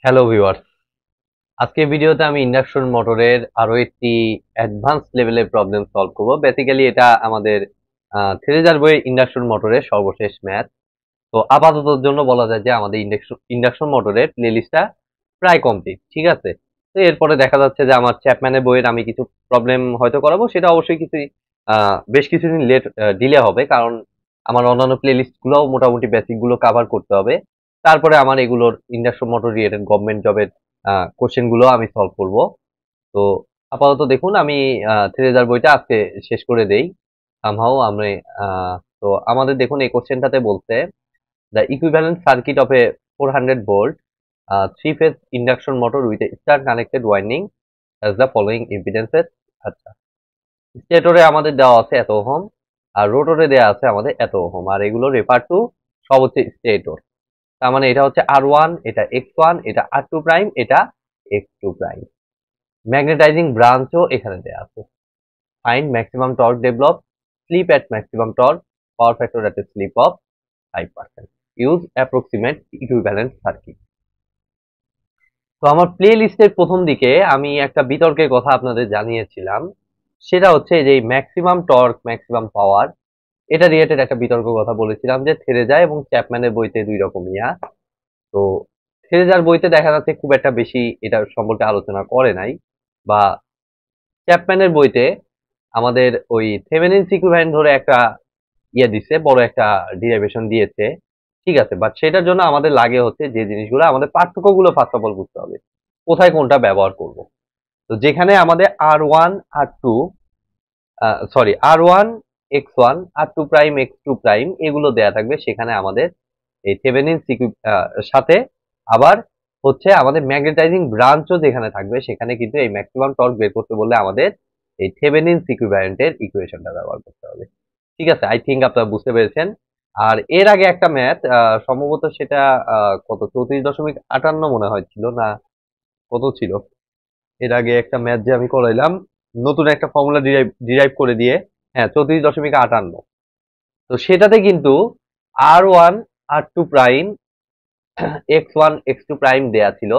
Hello viewers, আজকে ভিডিওতে আমি ইন্ডাকশন মোটরের আরো একটি অ্যাডভান্স লেভেলের প্রবলেম সলভ করব। বেসিক্যালি এটা আমাদের থ্রেজার বইয়ের ইন্ডাকশন মোটরের সর্বশেষ ম্যাথ। তো আপাততর জন্য বলা যায় যে আমাদের ইন্ডাকশন মোটরের প্লেলিস্টটা প্রায় কমপ্লিট, ঠিক আছে। তো এরপরে দেখা যাচ্ছে যে আমার চ্যাপম্যানের বইয়ের আমি কিছু প্রবলেম হয়তো করাবো, সেটা অবশ্যই কিছু বেশ কিছুদিন ডিলে হবে, কারণ আমার অন্যান্য প্লেলিস্ট গুলোও মোটামুটি বেসিক গুলো কাভার করতে হবে। তারপরে আমার এগুলোর ইন্ডাকশন মোটর রিলেটেড গভর্নমেন্ট জবের কোশ্চেন গুলো আমি সলভ করব। তো আপাতত দেখুন আমি থ্রেজার বইটা আজকে শেষ করে দেই সামহাও আমি। তো আমাদের দেখুন এই কোশ্চেনটাতে বলছে the equivalent circuit of a 400 volt three-phase induction motor with a star connected winding has the following impedances। আচ্ছা, স্টেটরে আমাদের দেওয়া আছে এত ওহম, আর রোটরে দেওয়া আছে আমাদের এত ওহম, আর এগুলো রেফার টু সব হচ্ছে স্টেটর। তার মানে এটা হচ্ছে আর ওয়ান, এটা এক্স ওয়ান, এটা আর টু প্রাইম, এটা এক্স টু প্রাইম। ম্যাগনেটাইজিং ব্রাঞ্চও এখানে দেওয়া আছে। Find maximum torque develop, slip at maximum torque, power factor at a slip of 5%, use approximate equivalent circuit. তো আমার প্লে লিস্টের প্রথম দিকে আমি একটা বিতর্কের কথা আপনাদের জানিয়েছিলাম, সেটা হচ্ছে যে ম্যাক্সিমাম টর্ক ম্যাক্সিমাম পাওয়ার, এটা রিলেটেড একটা বিতর্ক কথা বলেছিলাম যে থেরেজা এবং চ্যাপম্যানের বইতে দুই রকম ইয়া। তো থেরেজার বইতে দেখা যাচ্ছে খুব একটা বেশি এটা সম্পর্কে আলোচনা করে নাই, বা চ্যাপম্যানের বইতে আমাদের ওই থেভেনিনস ইকুইভ্যালেন্ট ধরে একটা ইয়ে দিছে, বড় একটা ডিরাইভেশন দিয়েছে, ঠিক আছে। বাট সেটার জন্য আমাদের লাগে হচ্ছে যে জিনিসগুলো, আমাদের পার্থক্যগুলো ফার্স্ট অফ অল বুঝতে হবে, কোথায় কোনটা ব্যবহার করব। তো যেখানে আমাদের R one R two, sorry R one X one R two prime X two prime এগুলো দেয়া থাকবে, সেখানে আমাদের এই থেভেনিনস সাথে আবার হচ্ছে আমাদের ম্যাগনেটাইজিং ব্রাঞ্চও যেখানে থাকবে, সেখানে কিন্তু এই ম্যাক্সিমাম টর্ক বের করতে বললে আমাদের এই থেভেনিনস ইকুইভ্যালেন্টের ইকুয়েশনটা ব্যবহার করতে হবে, ঠিক আছে। আই থিঙ্ক আপনারা বুঝতে পেরেছেন। আর এর আগে একটা ম্যাথ সম্ভবত সেটা কত 34.58 মনে হয় ছিল না, কত ছিল, এর আগে একটা ম্যাথ যে আমি করাইলাম নতুন একটা ফর্মুলা ডিরাইভ করে দিয়ে, হ্যাঁ 34.58। তো সেটাতে কিন্তু R one R two prime X one X two prime দেয়া ছিল,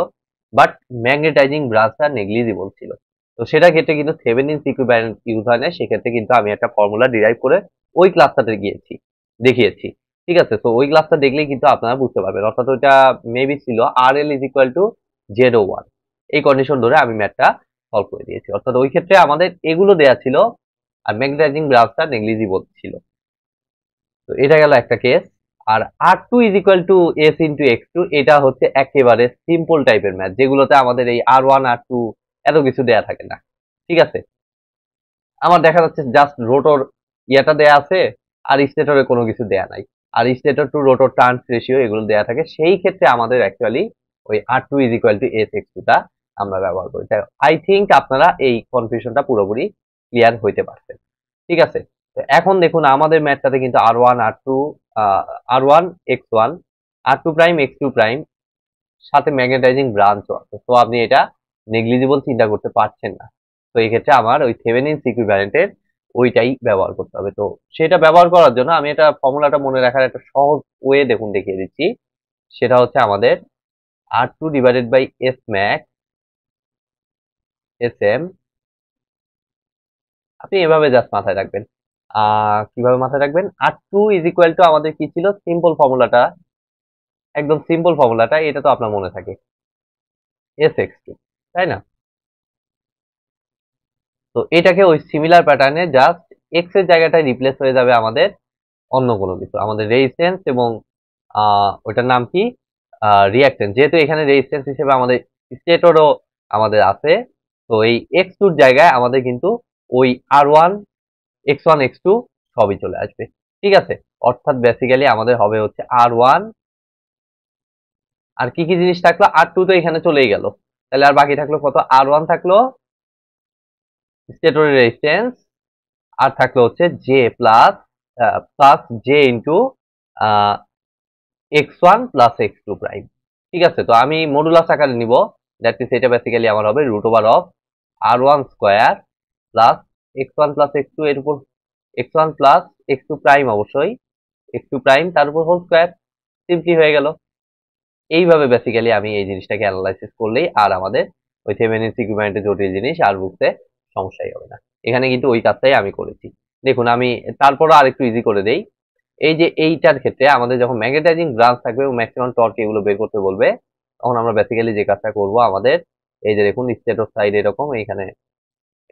বাট ম্যাগনেটাইজিং ব্রাঞ্চটা নেগলিজিবল ছিল। তো সেটার ক্ষেত্রে কিন্তু থেভেনিনস ইকুইভ্যালেন্ট ইউজ হয় না, সেক্ষেত্রে কিন্তু আমি একটা ফর্মুলা ডিরাইভ করে ওই ক্লাসটাতে গিয়েছি, দেখিয়েছি, ঠিক আছে। তো ওই ক্লাসটা দেখলেই কিন্তু আপনারা বুঝতে পারবেন, অর্থাৎ ওইটা মেবি ছিল R L is equal to Z ও ওয়ান, এই কন্ডিশন ধরে আমি ম্যাথটা সলভ করে দিয়েছি। অর্থাৎ ওই ক্ষেত্রে আমাদের এগুলো দেয়া ছিল আর ম্যাগনেটাইজিং ব্রাঞ্চটা নেগলিজিবল ছিল। তো এটা গেল একটা কেস। আর R two is equal to S into X two, এটা হচ্ছে একেবারে সিম্পল টাইপের ম্যাথ, যেগুলোতে আমাদের এই আর ওয়ান আর টু এত কিছু দেয়া থাকে না, ঠিক আছে। আমার দেখা যাচ্ছে জাস্ট রোটর ইয়েটা দেয়া আছে, আর স্টেটরে কোনো কিছু দেয়া নাই, আর stator to rotor turns ratio এগুলো দেয়া থাকে, সেই ক্ষেত্রে আমাদের অ্যাকচুয়ালি ওই R two is equal to S X টুটা আমরা ব্যবহার করি। আই থিঙ্ক আপনারা এই কনফিউশনটা পুরোপুরি ক্লিয়ার হইতে পারছেন, ঠিক আছে। তো এখন দেখুন আমাদের ম্যাথটাতে কিন্তু R one R two, R one X one R two prime X two prime সাথে ম্যাগনেটাইজিং ব্রাঞ্চও আছে। তো আপনি এটা নেগলিজিবল চিন্তা করতে পারছেন না। তো এই ক্ষেত্রে আমার ওই থেভেনিনস ইকুইভ্যালেন্টের ওইটাই ব্যবহার করতে হবে। তো সেটা ব্যবহার করার জন্য আমি এটা ফর্মুলাটা মনে রাখার একটা সহজ ওয়ে দেখুন দেখিয়ে দিচ্ছি। সেটা হচ্ছে আমাদের R two divided by S max S M, আপনি এভাবে জাস্ট মাথায় রাখবেন। কিভাবে মাথায় রাখবেন, R two is equal to আমাদের কি ছিল, সিম্পল ফর্মুলাটা, একদম সিম্পল ফর্মুলাটা, এটা তো আপনার মনে থাকে এস এক্স টু, তাই না। তো এটাকে ওই সিমিলার প্যাটার্নে জাস্ট এক্স এর জায়গাটায় রিপ্লেস হয়ে যাবে আমাদের অন্য কোনো কিছু, আমাদের রেজিস্ট্যান্স এবং ওটার নাম কি, রিঅ্যাক্টেন্স। যেহেতু এখানে রেজিস্ট্যান্স হিসেবে আমাদের স্টেটরও আমাদের আছে, তো এই এক্স টুর জায়গায় আমাদের কিন্তু ওই R one X one X two সবই চলে আসবে, ঠিক আছে। অর্থাৎ বেসিক্যালি আমাদের হবে হচ্ছে আর ওয়ান, আর কি কি জিনিস থাকলো, আর টু তো এখানে চলেই গেল, তাহলে আর বাকি থাকলো কত, আর ওয়ান থাকলো স্টেটরের রেজিস্ট্যান্স, আর থাকলো হচ্ছে J plus plus J into X one plus X two prime, ঠিক আছে। তো আমি মডুলাস আকারে নিব, দ্যাট মিনস এটা বেসিক্যালি আমার হবে root over of R one square plus X one plus X two, এর উপর X one plus X two prime, অবশ্যই এক্স টু প্রাইম, তার উপর হোল স্কোয়ার, সিম্পলি হয়ে গেল। এইভাবে বেসিক্যালি আমি এই জিনিসটাকে অ্যানালাইসিস করলেই আর আমাদের ওই থেভেনিনস ইকুইভ্যালেন্টের জটিল জিনিস আর বুঝতে সমস্যাই হবে না। এখানে কিন্তু ওই কাজটাই আমি করেছি। দেখুন আমি তারপরও আরেকটু ইজি করে দেই। এই যে এইটার ক্ষেত্রে আমাদের যখন ম্যাগনেটাইজিং ব্রাঞ্চ থাকবে এবং ম্যাক্সিমাম টর্ক এগুলো বের করতে বলবে, তখন আমরা বেসিক্যালি যে কাজটা করব আমাদের এই যে দেখুন স্টেটর সাইড এরকম, এইখানে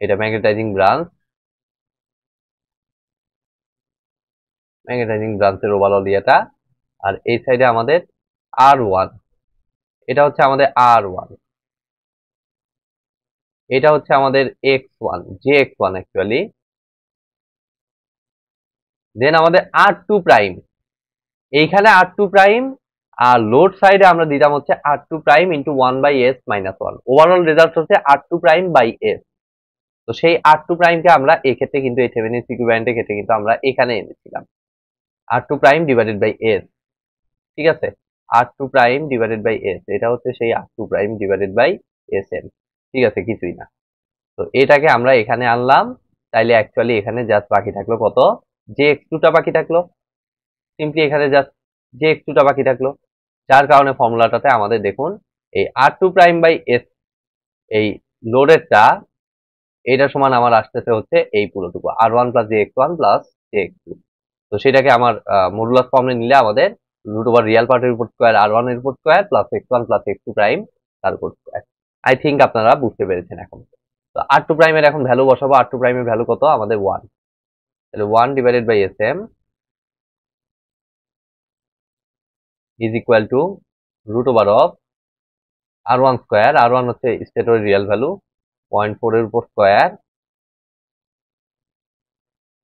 এটা ম্যাগনেটাইজিং ব্রাঞ্চের ওভারঅল ইয়েটা, আর এই সাইডে আমাদের R1, এটা হচ্ছে আমাদের R1, এটা হচ্ছে আমাদের X1, JX1 অ্যাকচুয়ালি। দেন আমাদের R2 প্রাইম, এইখানে R2 প্রাইম, আর লোড সাইডে আমরা দিতাম হচ্ছে R2 prime into 1/s minus 1। Overall result হচ্ছে R2 প্রাইম বাই S। তো সেই R2 প্রাইমকে আমরা এক্ষেত্রে কিন্তু এই থেভেনিনস ইকুইভ্যালেন্টের ক্ষেত্রে কিন্তু আমরা এখানে এনেছিলাম R2 prime divided by S। ঠিক আছে, R2 prime divided by S, এটা হচ্ছে সেই R2 prime divided by SM। ঠিক আছে, কিছুই না। তো এটাকে আমরা এখানে আনলাম, তাইলে অ্যাকচুয়ালি এখানে জাস্ট বাকি থাকলো কত, JX2 টা বাকি থাকলো। সিম্পলি এখানে জাস্ট JX2 টা বাকি থাকলো, যার কারণে ফর্মুলাটাতে আমাদের দেখুন এই R2 প্রাইম বাই S, এই লোডেরটা, এটা সমান আমার আসতেছে হচ্ছে এই পুরোটুকু R1 plus JX1 plus JX2। তো সেটাকে আমার মডুলাস ফর্মে নিলে আমাদের রুট ওভার রিয়াল পার্টের উপর স্কোয়ার R1 এর উপর square plus X1 plus X2 prime তার উপর স্কোয়ার। আই থিঙ্ক আপনারা বুঝতে পেরেছেন এখন। তো R2 প্রাইমের এখন ভ্যালু বসাবো। R2 প্রাইমের ভ্যালু কত আমাদের 1, তাহলে 1 divided by SM is equal to root over of R1 square, R1 হচ্ছে স্টেটরের রিয়াল ভ্যালু 0.4 এর উপর স্কোয়ার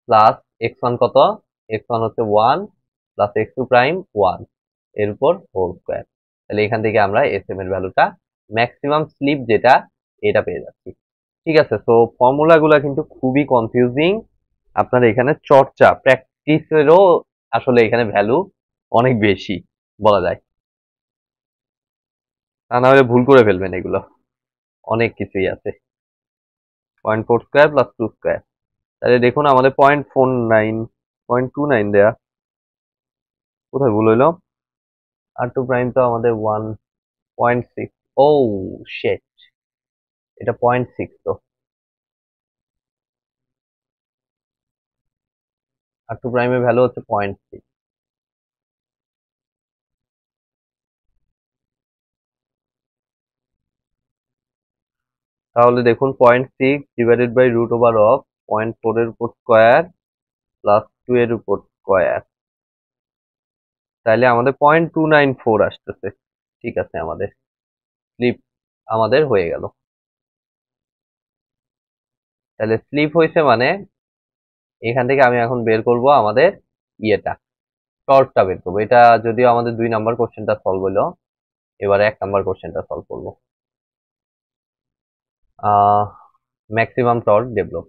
প্লাস X1 কত, X1 হচ্ছে 1 প্লাস X2 প্রাইম 1 এর উপর হোল স্কোয়ার। তাহলে এখান থেকে আমরা SM এর ভ্যালুটা ম্যাক্সিমাম স্লিপ যেটা এটা পেয়ে যাচ্ছি। ঠিক আছে, তো ফর্মুলাগুলো কিন্তু খুবই কনফিউজিং। আপনার এখানে চর্চা প্র্যাকটিসেরও আসলে এখানে ভ্যালু অনেক বেশি বলা যায়, তা না হলে ভুল করে ফেলবেন। এগুলো অনেক কিছুই আছে। 0.4 স্কোয়ার প্লাস 2 স্কোয়ার, তাহলে দেখুন আমাদের 0.49 0.29 দেয়া, কোথায় ভুল হইলো? R2 প্রাইম তো আমাদের 1.6, ও শিট, এটা 0.6, তো R2 প্রাইমের ভ্যালু হচ্ছে 0.6। তাহলে দেখুন 0.6 divided by root over of 0.4 এর উপর স্কোয়ার প্লাস 2 এর উপর স্কোয়ার, তাহলে আমাদের 0.294 আসতেছে। ঠিক আছে, আমাদের স্লিপ আমাদের হয়ে গেল। তাহলে স্লিপ হয়েছে মানে এখান থেকে আমি এখন বের করব আমাদের ইয়েটা, টর্কটা বের করবো। এটা যদিও আমাদের 2 নাম্বার কোশ্চেনটা সলভ হলো, এবারে 1 নাম্বার কোশ্চেনটা সলভ করবো। ম্যাক্সিমাম টর্ক ডেভেলপ,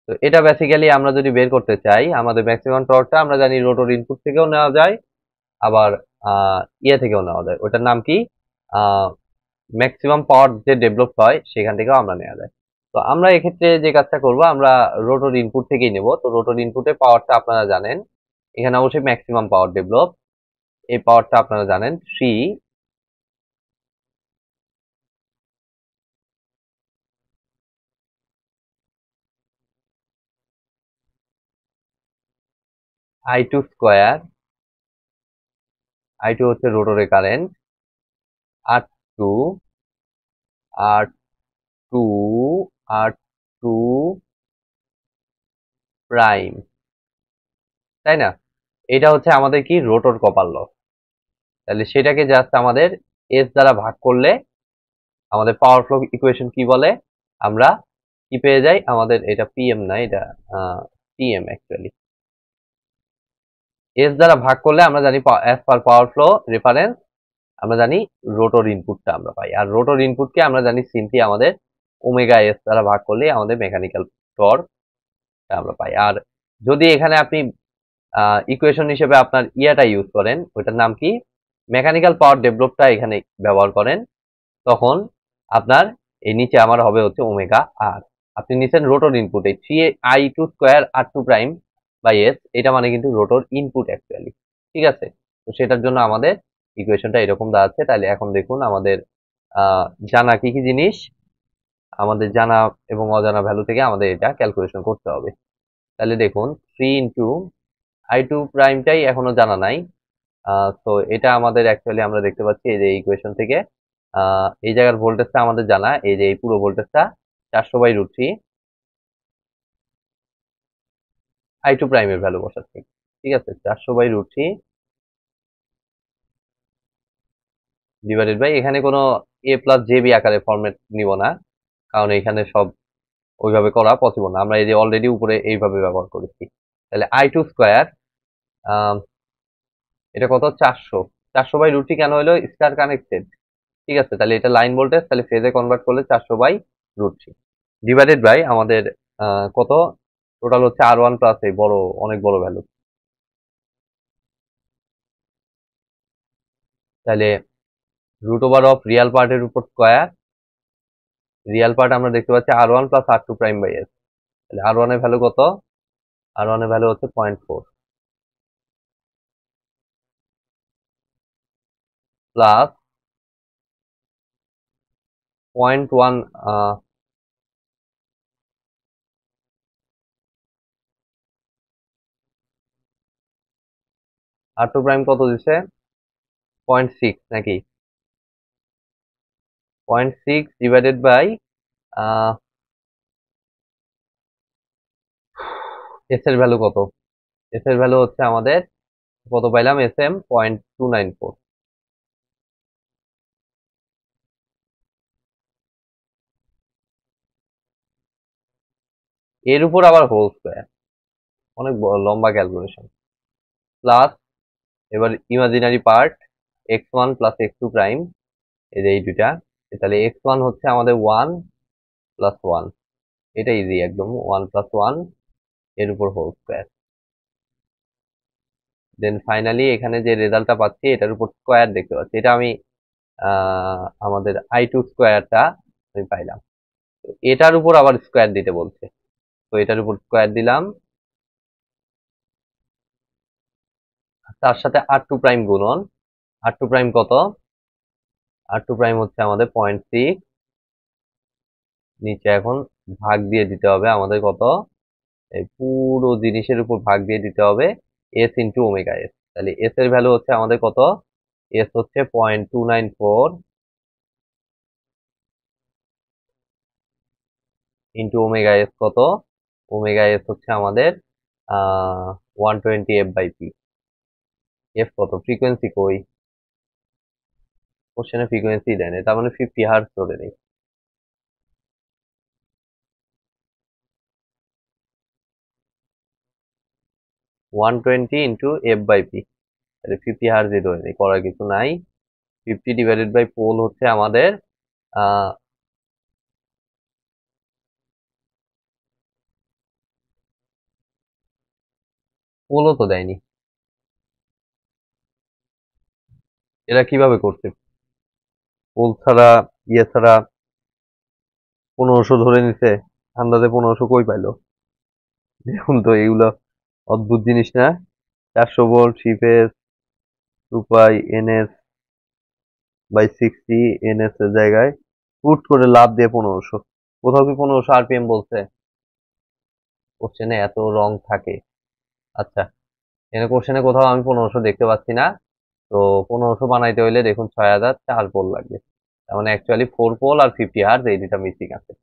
তো এটা বেসিক্যালি আমরা যদি বের করতে চাই, আমাদের ম্যাক্সিমাম টর্কটা আমরা জানি রোটর ইনপুট থেকেও নেওয়া যায়, আবার ইয়ে থেকেও নেওয়া যায়। ওটার নাম কি, ম্যাক্সিমাম পাওয়ার যে ডেভেলপ হয় সেখান থেকেও আমরা নেওয়া যায়। তো আমরা এক্ষেত্রে যে কাজটা করব, আমরা রোটর ইনপুট থেকেই নেব। তো রোটর ইনপুটের পাওয়ারটা আপনারা জানেন, এখানে অবশ্যই ম্যাক্সিমাম পাওয়ার ডেভেলপ, এই পাওয়ারটা আপনারা জানেন 3I2 স্কোয়ার, I2 হচ্ছে রোটরের current, R2 R2 R2 prime, তাই না? এটা হচ্ছে আমাদের কি, রোটর কপার লস। তাহলে সেটাকে জাস্ট আমাদের এস দ্বারা ভাগ করলে আমাদের পাওয়ার ফ্লো ইকুয়েশন কি বলে, আমরা কি পেয়ে যাই, আমাদের এটা পিএম না, এটা টিএম অ্যাকচুয়ালি। এস দ্বারা ভাগ করলে আমরা জানি অ্যাজ পার পাওয়ার ফ্লো রেফারেন্স আমরা জানি রোটর ইনপুটটা আমরা পাই, আর রোটর ইনপুটকে আমরা জানি সিম্পলি আমাদের ওমেগা এস দ্বারা ভাগ করলে আমাদের মেকানিক্যাল টর্ক আমরা পাই। আর যদি এখানে আপনি ইকুয়েশন হিসেবে আপনার ইয়াটা ইউজ করেন, ওইটার নাম কি, মেকানিক্যাল পাওয়ার ডেভেলপটা এখানে ব্যবহার করেন, তখন আপনার এই নিচে আমার হবে হচ্ছে ওমেগা আর। আপনি নিচ্ছেন রোটর ইনপুট, এই 3I2 square R2 prime by S, এটা মানে কিন্তু রোটর ইনপুট অ্যাকচুয়ালি। ঠিক আছে, তো সেটার জন্য আমাদের ইকুয়েশনটা এরকম দাঁড়াচ্ছে। তাহলে এখন দেখুন আমাদের জানা কি কি জিনিস, আমাদের জানা এবং অজানা ভ্যালু থেকে আমাদের এটা ক্যালকুলেশন করতে হবে। তাহলে দেখুন 3 ইন্টু I2 প্রাইমটাই এখনো জানা নাই। তো এটা আমাদের অ্যাকচুয়ালি আমরা দেখতে পাচ্ছি এই যে ইকুয়েশন থেকে এই জায়গার ভোল্টেজটা আমাদের জানা, এই যে এই পুরো ভোল্টেজটা 400/√3 I2 প্রাইমের ভ্যালু বসাচ্ছি। ঠিক আছে, 400/√3 ডিভাইডেড বাই, এখানে কোনো a প্লাস জে বি আকারে ফরম্যাট নিব না, কারণ এখানে সব ওইভাবে করা পসিবল না। আমরা এই যে অলরেডি উপরে এইভাবে ব্যবহার করেছি। তাহলে I2 স্কোয়ার, এটা কত, 400/√3 কেন হলো, স্টার কানেক্টেড। ঠিক আছে, তাহলে এটা লাইন ভোল্টেজ, তাহলে ফেজে কনভার্ট করলে 400/√3 ডিভাইডেড বাই আমাদের কত, টোটাল হচ্ছে R1 প্লাস এই বড়, অনেক বড় ভ্যালু। তাহলে √ওভার অফ রিয়াল পার্টের উপর স্কোয়ার, রিয়াল পার্ট আমরা দেখতে পাচ্ছি R1 plus R2 prime by S. তাহলে R1 এর ভ্যালু কত, R1 এর ভ্যালু হচ্ছে 0.4 প্লাস 0.1, R2 প্রাইম কত দিছে, 0.6 নাকি, 0.6 ডিভাইডেড বাই এস এর ভ্যালু কত, এস এর ভ্যালু হচ্ছে আমাদের কত পাইলাম, এস এম 0.294। এর উপর আবার হোল স্কোয়ার, অনেক লম্বা ক্যালকুলেশন। প্লাস এবার imaginary part x1 plus x2 prime, এই যে এই দুইটা, তাহলে x1 হচ্ছে আমাদের 1 প্লাস 1, এটা ইজি একদম, 1 প্লাস 1 এর উপর হোল স্কোয়ার। দেন ফাইনালি এখানে যে রেজাল্টটা পাচ্ছি এটার উপর স্কোয়ার দেখতে পাচ্ছি, এটা আমি আমাদের I2 স্কোয়ারটা আমি পাইলাম। তো এটার উপর আবার স্কোয়ার দিতে বলছে, তো এটার উপর স্কোয়ার দিলাম, তার সাথে R2 প্রাইম গুণন, R2 প্রাইম কত, R2 প্রাইম হচ্ছে আমাদের 0.6, নিচে এখন ভাগ দিয়ে দিতে হবে আমাদের কত, এই পুরো জিনিসের উপর ভাগ দিয়ে দিতে হবে এস ইন্টু ওমেগা এস। তাহলে এস এর ভ্যালু হচ্ছে আমাদের কত, এস হচ্ছে 0.294 ইন্টু ওমেগা এস কত, ওমেগা এস হচ্ছে আমাদের 120 f/p। এফ কত, ফ্রিকোয়েন্সি কই, কোশ্চেনে ফ্রিকোয়েন্সি দেন, তার মানে 50 হার্টজ ধরে নেই। 120 ইন্টু f/p, তাহলে 50 হার্টজই ধরে নেই, করার কিছু নাই। 50 ডিভাইডেড বাই পোল হচ্ছে আমাদের পোলও তো দেয়নি, এরা কিভাবে করছে, পোল ছাড়া, ইয়ে ছাড়া 1500 ধরে নিছে, আন্দাজে 1500 কই পাইলো, দেখুন তো এগুলো অদ্ভুত জিনিস না। 400 ভোল্ট 3 ফেজ 2π/NS/60 NS এর জায়গায় হুট করে লাভ দিয়ে 1500, কোথাও কি 1500 RPM বলছে, কোশ্চেনে এত রং থাকে। আচ্ছা, এখানে কোশ্চেনে কোথাও আমি 1500 দেখতে পাচ্ছি না। তো 1500 বানাইতে হইলে দেখুন 6004 পোল লাগবে, তার মানে অ্যাকচুয়ালি 4 পোল আর 50 হার্জ এই দুটা মিসিং আছে।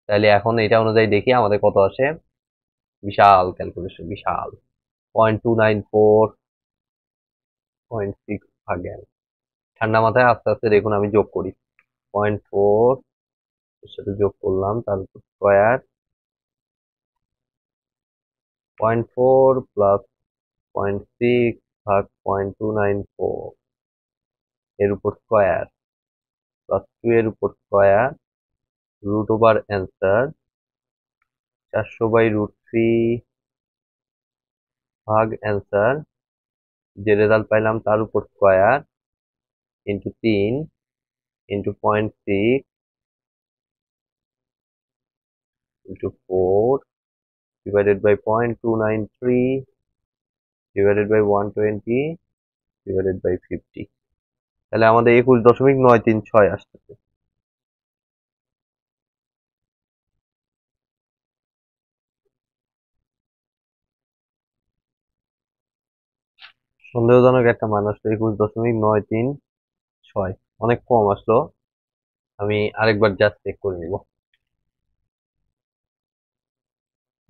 তাহলে এখন এটা অনুযায়ী দেখি আমাদের কত আসে, বিশাল ক্যালকুলেশন, বিশাল, 0.294, 0.6 ভাগেন, ঠান্ডা মাথায় আস্তে আস্তে দেখুন আমি যোগ করি, 0.4 এর সাথে যোগ করলাম, তারপর স্কোয়ার, 0.4 প্লাস 0.6 ভাগ 0.294 এর উপর স্কোয়ার, প্লাস 2 এর উপর স্কোয়ার, √ওভার অ্যান্সার 400/√3 ভাগ অ্যান্সার, যে রেজাল্ট পাইলাম তার উপর square, into 3 into 0.6 into 4 divided by 0.293 divided by 120 divided by 50। তাহলে আমাদের 21.936 আসতেছে। সন্দেহজনক একটা মান আসলো 21.936, অনেক কম আসলো। আমি আরেকবার জাস্ট চেক করে নিব।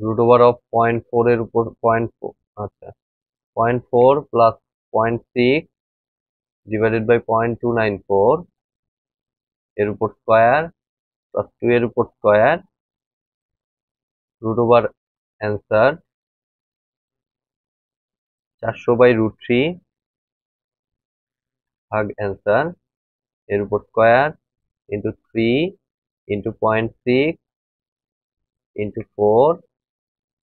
√(0.4) এর উপর 0.4, আচ্ছা 0.4 প্লাস 0.6 ডিভাইডেড বাই 0.294 এর উপর স্কোয়ার প্লাস 2 এর উপর স্কোয়ার, √ অ্যান্সার 400/√3 ভাগ অ্যান্সার এর উপর square into 3 into 0.6 into 4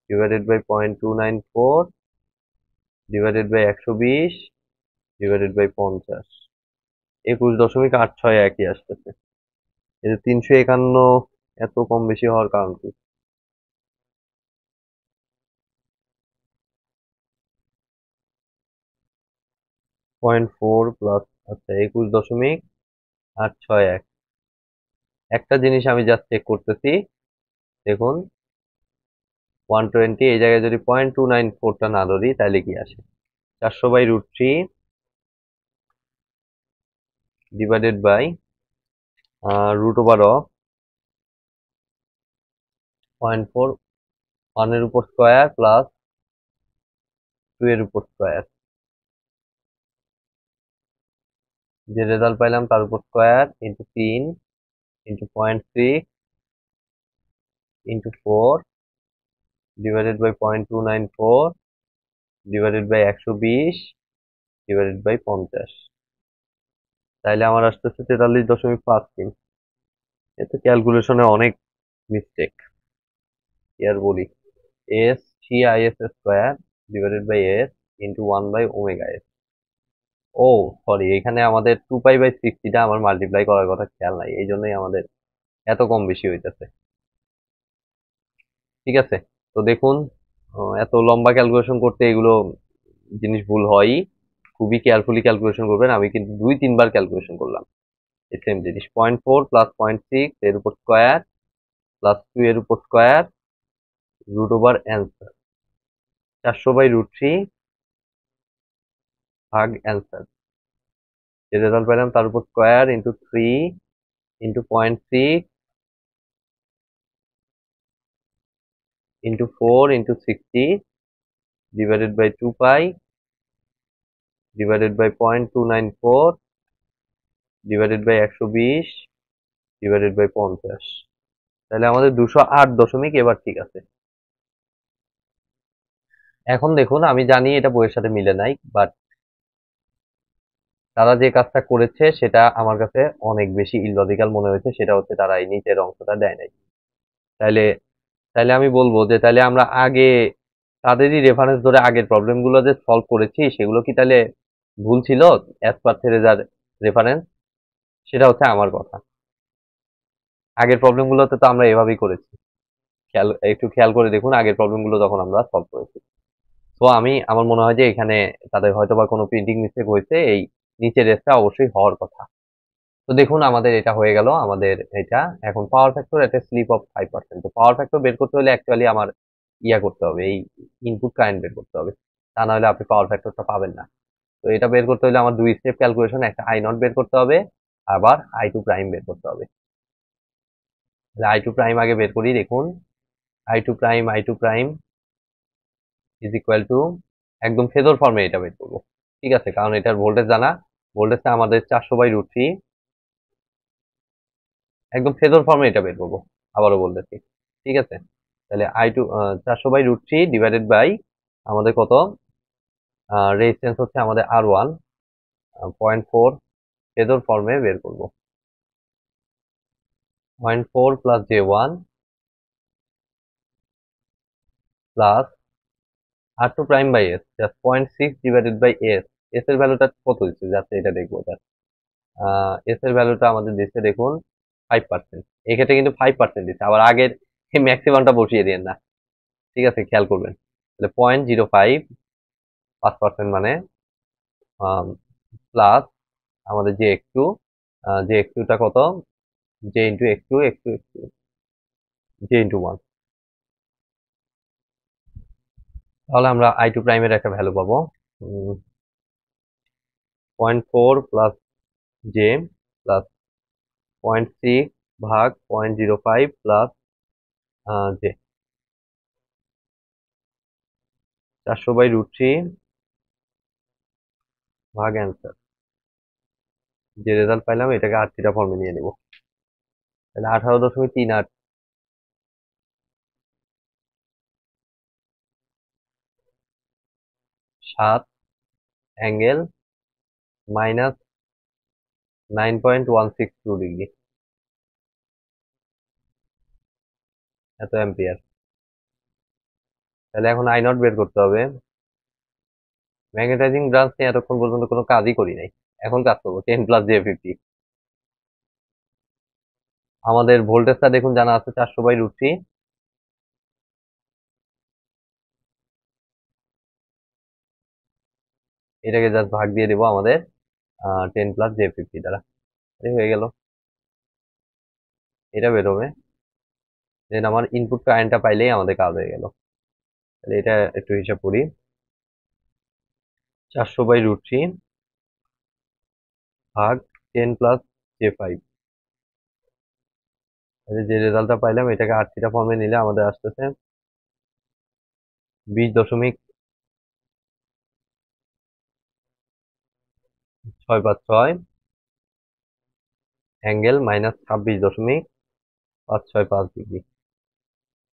divided by 0.294 divided by 120 divided by 50, 21.861 আসতেছে। এই যে 351 এত কম বেশি হওয়ার কারণ কি? 0.4 প্লাস, আচ্ছা 21.861। একটা জিনিস আমি জাস্ট চেক করতেছি, দেখুন 120 এই জায়গায় যদি 0.294টা না ধরি তাহলে কি আসে? 400/√3 ডিভাইডেড বাই √0.4, 1 এর উপর স্কোয়ার প্লাস 2 এর উপর স্কোয়ার, যে রেজাল্ট পাইলাম তার উপর square into 3 into 0.6 into 4 divided by 0.294 divided by 120 divided by 50, তাইলে আমার আসতেছে 43.53। এতে ক্যালকুলেশনে অনেক মিস্টেক। ইয়ার বলি S C I S square divided by S into 1/ω(s). ও সরি, এখানে আমাদের 2π/60টা আমার মাল্টিপ্লাই করার কথা খেয়াল নাই, এই জন্যই আমাদের এত কম বেশি হইতেছে। ঠিক আছে, তো দেখুন এত লম্বা ক্যালকুলেশন করতে এগুলো জিনিস ভুল হয়ই, খুবই কেয়ারফুলি ক্যালকুলেশন করবেন। আমি কিন্তু 2-3 বার ক্যালকুলেশন করলাম এই সেম জিনিস। 0.4 প্লাস 0.6 এর উপর স্কোয়ার প্লাস 2 এর উপর স্কোয়ার √অ্যান্সার 400/√3 ভাগ অ্যান্সার, যে রেজাল্ট পেলাম তার উপর square into 3 into 0.6 into 4 into 60 divided by 2π divided by 0.294 divided by 120 divided by 50। তাহলে আমাদের 208 এবার ঠিক আছে। এখন দেখুন, আমি জানি এটা বইয়ের সাথে মিলে নাই, বাট তারা যে কাজটা করেছে সেটা আমার কাছে অনেক বেশি ইললজিক্যাল মনে হয়েছে। সেটা হচ্ছে তারা এই নিচের অংশটা দেয় নাই। তাইলে তাইলে আমি বলবো যে তাইলে আমরা আগে তাদেরই রেফারেন্স ধরে আগের প্রবলেমগুলো যে সলভ করেছি সেগুলো কি তাহলে ভুল ছিল অ্যাজ পার থেরেজার রেফারেন্স? সেটা হচ্ছে আমার কথা। আগের প্রবলেমগুলোতে তো আমরা এভাবেই করেছি, একটু খেয়াল করে দেখুন আগের প্রবলেমগুলো যখন আমরা সলভ করেছি। তো আমার মনে হয় যে এখানে তাদের হয়তো বা কোনো প্রিন্টিং মিস্টেক হয়েছে, এই নিচের রেসটা অবশ্যই হওয়ার কথা। তো দেখুন আমাদের এটা হয়ে গেল, আমাদের এটা এখন পাওয়ার ফ্যাক্টর একটা স্লিপ অফ 5%। তো পাওয়ার ফ্যাক্টর বের করতে হলে অ্যাকচুয়ালি আমার করতে হবে, এই ইনপুট কারেন্ট বের করতে হবে, তা না হলে আপনি পাওয়ার ফ্যাক্টরটা পাবেন না। তো এটা বের করতে হলে আমার 2 স্টেপ ক্যালকুলেশন, একটা I0 বের করতে হবে, আবার I2 প্রাইম বের করতে হবে। I2 প্রাইম আগে বের করি। দেখুন I2 prime is equal two, একদম ফেজর ফর্মে এটা বের করবো, ঠিক আছে, কারণ এটার ভোল্টেজ জানা। ভোল্টেজটা আমাদের 400/√3, একদম ফেজর ফর্মে এটা বের করবো, আবারও বলতেছি, ঠিক আছে। তাহলে I2 400/√3 ডিভাইডেড বাই আমাদের কত, রেজিস্ট্যান্স হচ্ছে আমাদের R1 0.4, ফেজর ফর্মে বের করবো 0.4 plus J1 plus R2 prime by S, just 0.6 divided by S। S এর ভ্যালুটা কত দিচ্ছে জাস্ট এটা দেখবো। এস এর ভ্যালুটা আমাদের দিচ্ছে দেখুন 5%। এক্ষেত্রে কিন্তু 5% দিচ্ছে, আবার আগের ম্যাক্সিমামটা বসিয়ে দিন না, ঠিক আছে, খেয়াল করবেন। তাহলে 0.05 5% মানে প্লাস আমাদের যে একটু যে একটুটা কত, জে ইন্টু একটু একটু একটু জে ইন্টু ওয়ান। তাহলে আমরা আই টু প্রাইমের একটা ভ্যালু পাবো 0.4 প্লাস জে প্লাস 0.6 ভাগ 0.05 প্লাস জে 400/√3 ভাগ অ্যান্সার। যে রেজাল্ট পাইলাম এটাকে আর থিটা ফর্মে নিয়ে নেব। তাহলে 18.38 7 অ্যাঙ্গেল মাইনাস 9.162 ডিগ্রি, এত অ্যাম্পিয়ার। তাহলে এখন আই নট বের করতে হবে। ম্যাগনেটাইজিং ব্রাঞ্চ নিয়ে এতক্ষণ পর্যন্ত কোনো কাজই করি নাই, এখন কাজ করবো 10+J50। আমাদের ভোল্টেজটা দেখুন জানা আছে 400/√3। এটাকে জাস্ট ভাগ দিয়ে দেবো আমাদের 10+J50 দ্বারা, এই হয়ে গেল। এটা বেরোবে, দেন আমার ইনপুট কারেন্টটা পাইলেই আমাদের কাজ হয়ে গেল। তাহলে এটা একটু হিসাব করি, 400/√3 ভাগ 10+J5। যে রেজাল্টটা পাইলাম এটাকে আর থিটা ফর্মে নিলে আমাদের আসতেছে 20.656 অ্যাঙ্গেল মাইনাস 26.565 ডিগ্রি।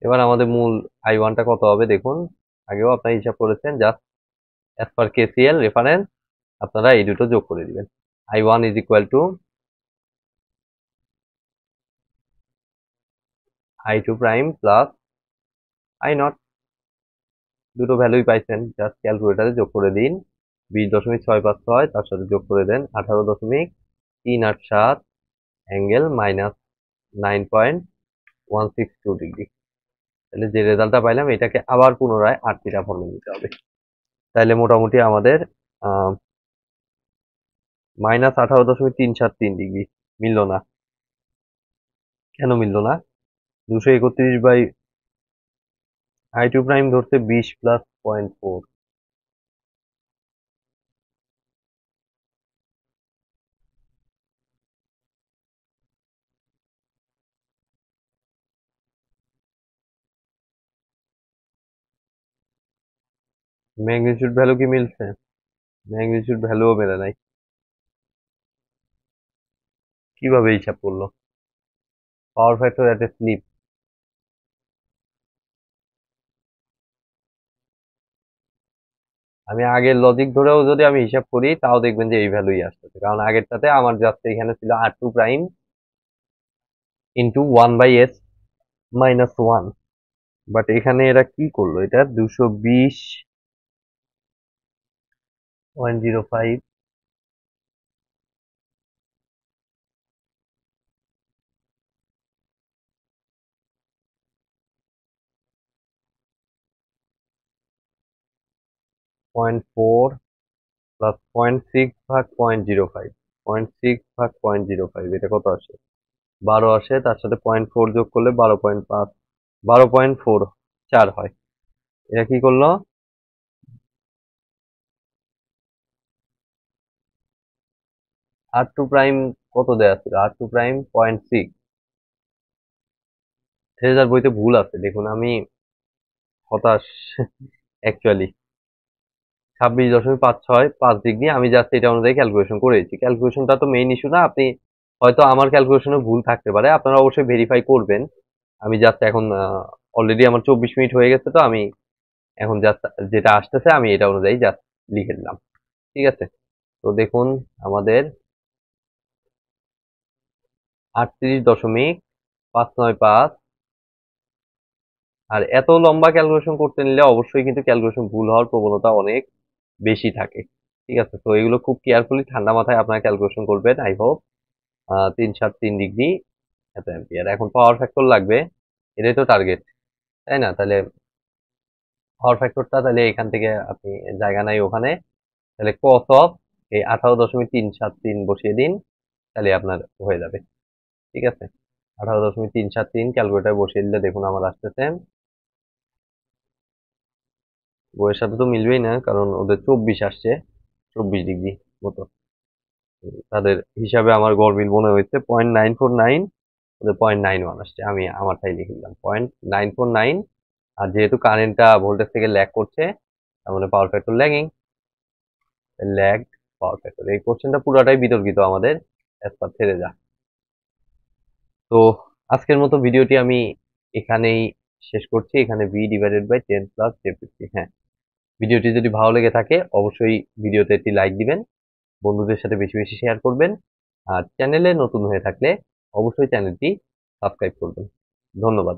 এবার আমাদের মূল আই ওয়ানটা কত হবে দেখুন, আগেও আপনারা হিসাব করেছেন, just as per KCL reference আপনারা এই দুটো যোগ করে দিবেন। I one is equal to I two prime plus I naught, দুটো ভ্যালুই পাইছেন, জাস্ট ক্যালকুলেটারে যোগ করে দিন। 20.656 তার সাথে যোগ করে দেন 18.387 অ্যাঙ্গেল মাইনাস 9.162 ডিগ্রি। তাহলে যে রেজাল্টটা পাইলাম এটাকে আবার পুনরায় আর থিটা ফর্মে নিতে হবে। তাহলে মোটামুটি আমাদের -18.373 ডিগ্রি মিলল না। কেন মিলল না? 231 আই টু প্রাইম ধরছে 20 প্লাস 0.4। ম্যাগনিটিউড ভ্যালু কি মিলছে? ম্যাগনিটিউড ভ্যালুও মেলে নাই। কিভাবে হিসাব করলো? পাওয়ার ফ্যাক্টর এট এ স্লিপ। আমি আগের লজিক ধরেও যদি আমি হিসাব করি তাও দেখবেন যে এই ভ্যালুই আসতেছে, কারণ আগেরটাতে আমার জাস্ট এখানে ছিল R two prime into 1/s minus 1, but এখানে এরা কি করলো, এটা 220.05 0.4 প্লাস 0.6 ভাগ 0.05, 0.6 ভাগ 0.05, এটা কত আসে? 12 আসে, তার সাথে 0.4 যোগ করলে 12.5, 12.44 হয়। এটা কি করলো? আর টু প্রাইম কত দেয়া ছিল? R two prime 0.6। থ্রেজার বইতে ভুল আছে দেখুন, আমি হতাশ অ্যাকচুয়ালি। 26.565 ডিগ্রি, আমি জাস্ট এটা অনুযায়ী ক্যালকুলেশন করেছি। ক্যালকুলেশনটা তো মেইন ইস্যু না, আপনি হয়তো আমার ক্যালকুলেশনে ভুল থাকতে পারে, আপনারা অবশ্যই ভেরিফাই করবেন। আমি জাস্ট এখন অলরেডি আমার 24 মিনিট হয়ে গেছে, তো আমি এখন জাস্ট যেটা আসতেছে আমি এটা অনুযায়ী জাস্ট লিখে দিলাম, ঠিক আছে? তো দেখুন আমাদের 38.595, আর এত লম্বা ক্যালকুলেশন করতে নিলে অবশ্যই কিন্তু ক্যালকুলেশন ভুল হওয়ার প্রবণতা অনেক বেশি থাকে, ঠিক আছে? তো এগুলো খুব কেয়ারফুলি ঠান্ডা মাথায় আপনারা ক্যালকুলেশন করবেন। আই হোপ 373 ডিগ্রি এত অ্যাম্পিয়ার। এখন পাওয়ার ফ্যাক্টর লাগবে, এটাই তো টার্গেট, তাই না? তাহলে পাওয়ার ফ্যাক্টরটা তাহলে এখান থেকে আপনি, জায়গা নাই ওখানে, তাহলে cos অফ এই 18.373 বসিয়ে দিন, তাহলে আপনার হয়ে যাবে। ঠিক আছে, 18.373 ক্যালকুলেটার বসিয়ে দিলে দেখুন আমার আসতেছে। বইয়ের সাথে তো মিলবেই না, কারণ ওদের 24 আসছে, 24 ডিগ্রি মতো। তাদের হিসাবে আমার গড়মিল মনে হয়েছে 0.949, ওদের 0.91 আসছে। আমি আমারটাই লিখে দিলাম 0.949। আর যেহেতু কারেন্টটা ভোল্টেজ থেকে ল্যাগ করছে, তার মানে power factor lagging, lag power factor. এই কোশ্চেনটা পুরোটাই বিতর্কিত আমাদের অ্যাজ পার থেরেজা। তো আজকের মতো ভিডিওটি আমি এখানেই শেষ করছি। এখানে v/10 + j50। হ্যাঁ, ভিডিওটি যদি ভালো লেগে থাকে অবশ্যই ভিডিওতে একটি লাইক দিবেন, বন্ধুদের সাথে বেশি বেশি শেয়ার করবেন, আর চ্যানেলে নতুন হয়ে থাকলে অবশ্যই চ্যানেলটি সাবস্ক্রাইব করবেন। ধন্যবাদ।